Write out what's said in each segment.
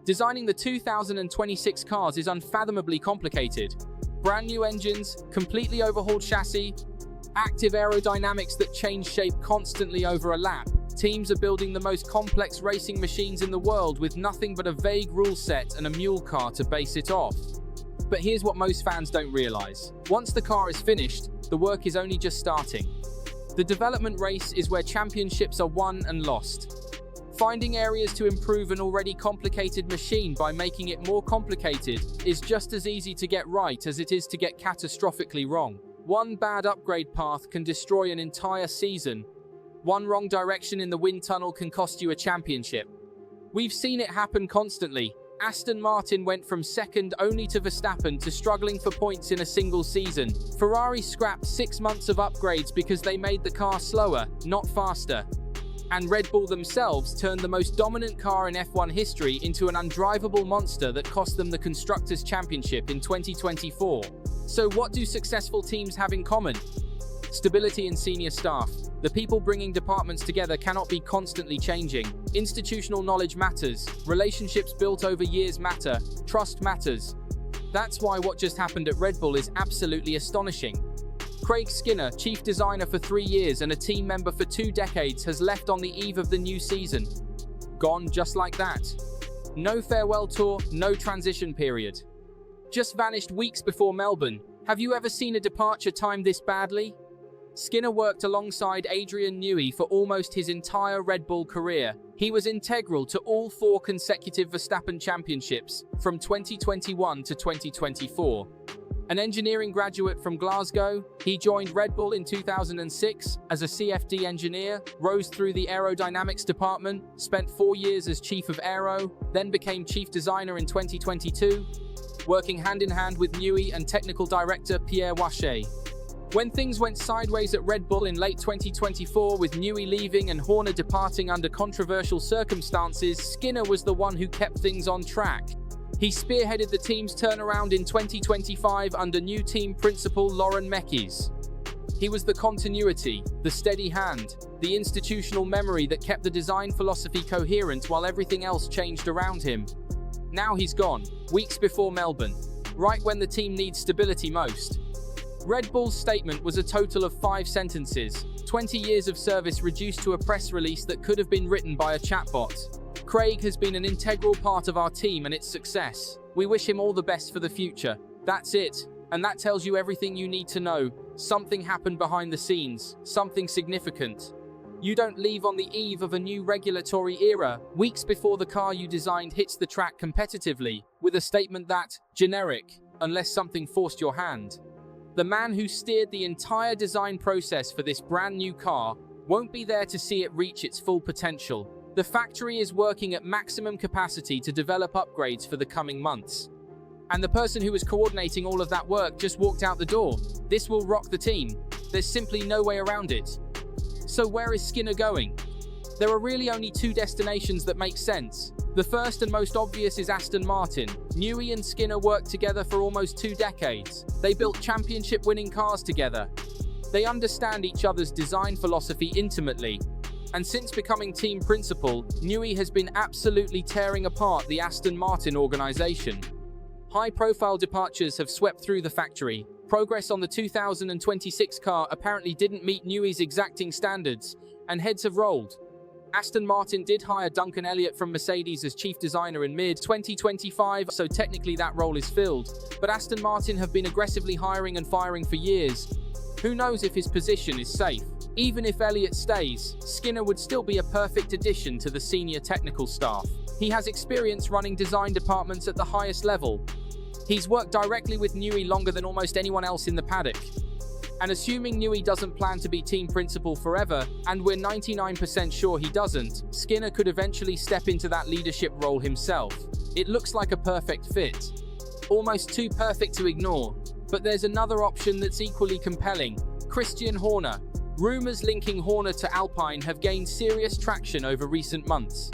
Designing the 2026 cars is unfathomably complicated. Brand new engines, completely overhauled chassis, active aerodynamics that change shape constantly over a lap. Teams are building the most complex racing machines in the world with nothing but a vague rule set and a mule car to base it off. But here's what most fans don't realize. Once the car is finished, the work is only just starting. The development race is where championships are won and lost. Finding areas to improve an already complicated machine by making it more complicated is just as easy to get right as it is to get catastrophically wrong. One bad upgrade path can destroy an entire season. One wrong direction in the wind tunnel can cost you a championship. We've seen it happen constantly. Aston Martin went from second only to Verstappen to struggling for points in a single season. Ferrari scrapped 6 months of upgrades because they made the car slower, not faster. And Red Bull themselves turned the most dominant car in F1 history into an undrivable monster that cost them the Constructors' Championship in 2024. So what do successful teams have in common? Stability in senior staff. The people bringing departments together cannot be constantly changing. Institutional knowledge matters. Relationships built over years matter. Trust matters. That's why what just happened at Red Bull is absolutely astonishing. Craig Skinner, chief designer for 3 years and a team member for 2 decades, has left on the eve of the new season. Gone just like that. No farewell tour, no transition period. Just vanished weeks before Melbourne. Have you ever seen a departure timed this badly? Skinner worked alongside Adrian Newey for almost his entire Red Bull career. He was integral to all 4 consecutive Verstappen championships, from 2021 to 2024. An engineering graduate from Glasgow, he joined Red Bull in 2006 as a CFD engineer, rose through the aerodynamics department, spent 4 years as chief of aero, then became chief designer in 2022, working hand-in-hand with Newey and technical director Pierre Wache. When things went sideways at Red Bull in late 2024 with Newey leaving and Horner departing under controversial circumstances, Skinner was the one who kept things on track. He spearheaded the team's turnaround in 2025 under new team principal Lauren Mekies. He was the continuity, the steady hand, the institutional memory that kept the design philosophy coherent while everything else changed around him. Now he's gone, weeks before Melbourne, right when the team needs stability most. Red Bull's statement was a total of 5 sentences, 20 years of service reduced to a press release that could have been written by a chatbot. Craig has been an integral part of our team and its success. We wish him all the best for the future. That's it. And that tells you everything you need to know. Something happened behind the scenes, something significant. You don't leave on the eve of a new regulatory era, weeks before the car you designed hits the track competitively, with a statement that, generic, unless something forced your hand. The man who steered the entire design process for this brand new car won't be there to see it reach its full potential. The factory is working at maximum capacity to develop upgrades for the coming months. And the person who was coordinating all of that work just walked out the door. This will rock the team. There's simply no way around it. So where is Skinner going? There are really only 2 destinations that make sense. The first and most obvious is Aston Martin. Newey and Skinner worked together for almost 2 decades. They built championship-winning cars together. They understand each other's design philosophy intimately. And since becoming team principal, Newey has been absolutely tearing apart the Aston Martin organization. High-profile departures have swept through the factory. Progress on the 2026 car apparently didn't meet Newey's exacting standards, and heads have rolled. Aston Martin did hire Duncan Elliott from Mercedes as chief designer in mid-2025, so technically that role is filled. But Aston Martin have been aggressively hiring and firing for years. Who knows if his position is safe? Even if Elliott stays, Skinner would still be a perfect addition to the senior technical staff. He has experience running design departments at the highest level. He's worked directly with Newey longer than almost anyone else in the paddock. And assuming Newey doesn't plan to be team principal forever, and we're 99% sure he doesn't, Skinner could eventually step into that leadership role himself. It looks like a perfect fit. Almost too perfect to ignore. But there's another option that's equally compelling. Christian Horner. Rumors linking Horner to Alpine have gained serious traction over recent months.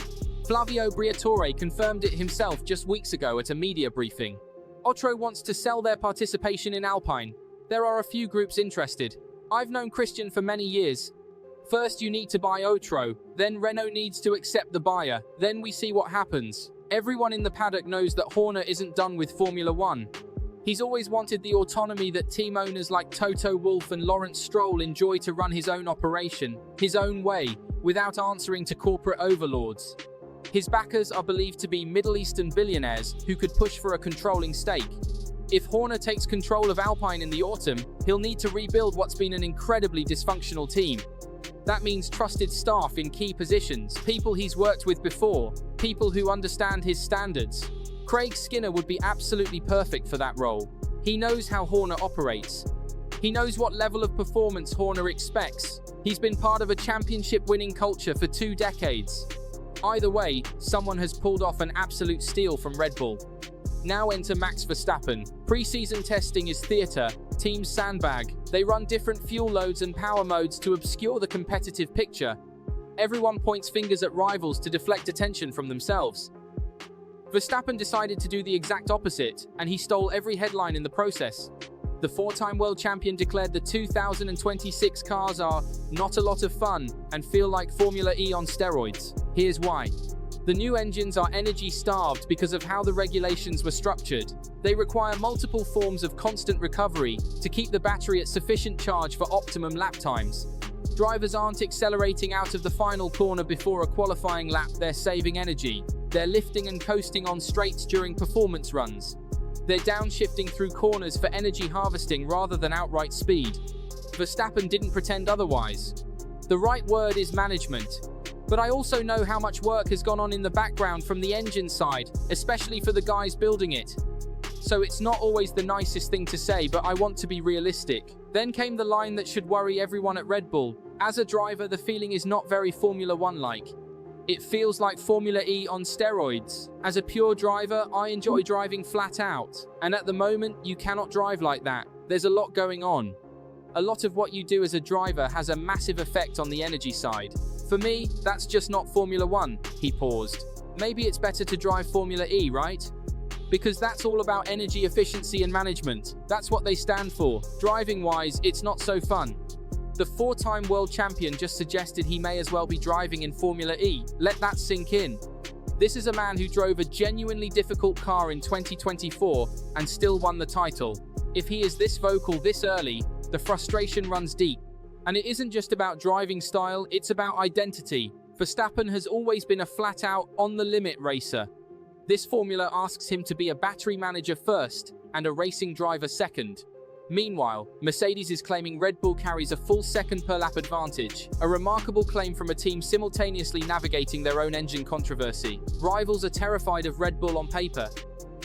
Flavio Briatore confirmed it himself just weeks ago at a media briefing. Otro wants to sell their participation in Alpine. There are a few groups interested. I've known Christian for many years. First you need to buy Otro, then Renault needs to accept the buyer, then we see what happens. Everyone in the paddock knows that Horner isn't done with Formula One. He's always wanted the autonomy that team owners like Toto Wolff and Lawrence Stroll enjoy to run his own operation, his own way, without answering to corporate overlords. His backers are believed to be Middle Eastern billionaires who could push for a controlling stake. If Horner takes control of Alpine in the autumn, he'll need to rebuild what's been an incredibly dysfunctional team. That means trusted staff in key positions, people he's worked with before, people who understand his standards. Craig Skinner would be absolutely perfect for that role. He knows how Horner operates. He knows what level of performance Horner expects. He's been part of a championship-winning culture for 2 decades. Either way, someone has pulled off an absolute steal from Red Bull. Now enter Max Verstappen. Pre-season testing is theatre, teams sandbag. They run different fuel loads and power modes to obscure the competitive picture. Everyone points fingers at rivals to deflect attention from themselves. Verstappen decided to do the exact opposite, and he stole every headline in the process. The 4-time world champion declared the 2026 cars are not a lot of fun and feel like Formula E on steroids. Here's why. The new engines are energy-starved because of how the regulations were structured. They require multiple forms of constant recovery to keep the battery at sufficient charge for optimum lap times. Drivers aren't accelerating out of the final corner before a qualifying lap, they're saving energy. They're lifting and coasting on straights during performance runs. They're downshifting through corners for energy harvesting rather than outright speed. Verstappen didn't pretend otherwise. The right word is management. But I also know how much work has gone on in the background from the engine side, especially for the guys building it. So it's not always the nicest thing to say, but I want to be realistic. Then came the line that should worry everyone at Red Bull. As a driver, the feeling is not very Formula One-like. It feels like Formula E on steroids. As a pure driver, I enjoy driving flat out. And at the moment, you cannot drive like that. There's a lot going on. A lot of what you do as a driver has a massive effect on the energy side. For me, that's just not Formula One. He paused. Maybe it's better to drive Formula E, right? Because that's all about energy efficiency and management. That's what they stand for. Driving-wise, it's not so fun. The 4-time world champion just suggested he may as well be driving in Formula E. Let that sink in. This is a man who drove a genuinely difficult car in 2024 and still won the title. If he is this vocal this early, the frustration runs deep. And it isn't just about driving style, it's about identity. Verstappen has always been a flat-out, on-the-limit racer. This formula asks him to be a battery manager first and a racing driver second. Meanwhile, Mercedes is claiming Red Bull carries a full second per lap advantage, a remarkable claim from a team simultaneously navigating their own engine controversy. Rivals are terrified of Red Bull on paper,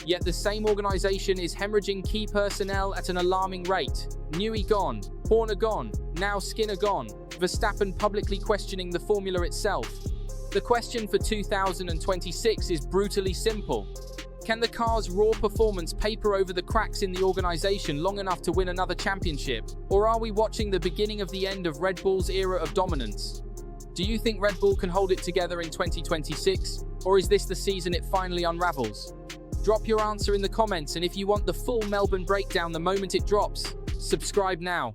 yet the same organization is hemorrhaging key personnel at an alarming rate. Newey gone, Horner gone, now Skinner gone, Verstappen publicly questioning the formula itself. The question for 2026 is brutally simple. Can the car's raw performance paper over the cracks in the organization long enough to win another championship? Or are we watching the beginning of the end of Red Bull's era of dominance? Do you think Red Bull can hold it together in 2026? Or is this the season it finally unravels? Drop your answer in the comments, and if you want the full Melbourne breakdown the moment it drops, subscribe now.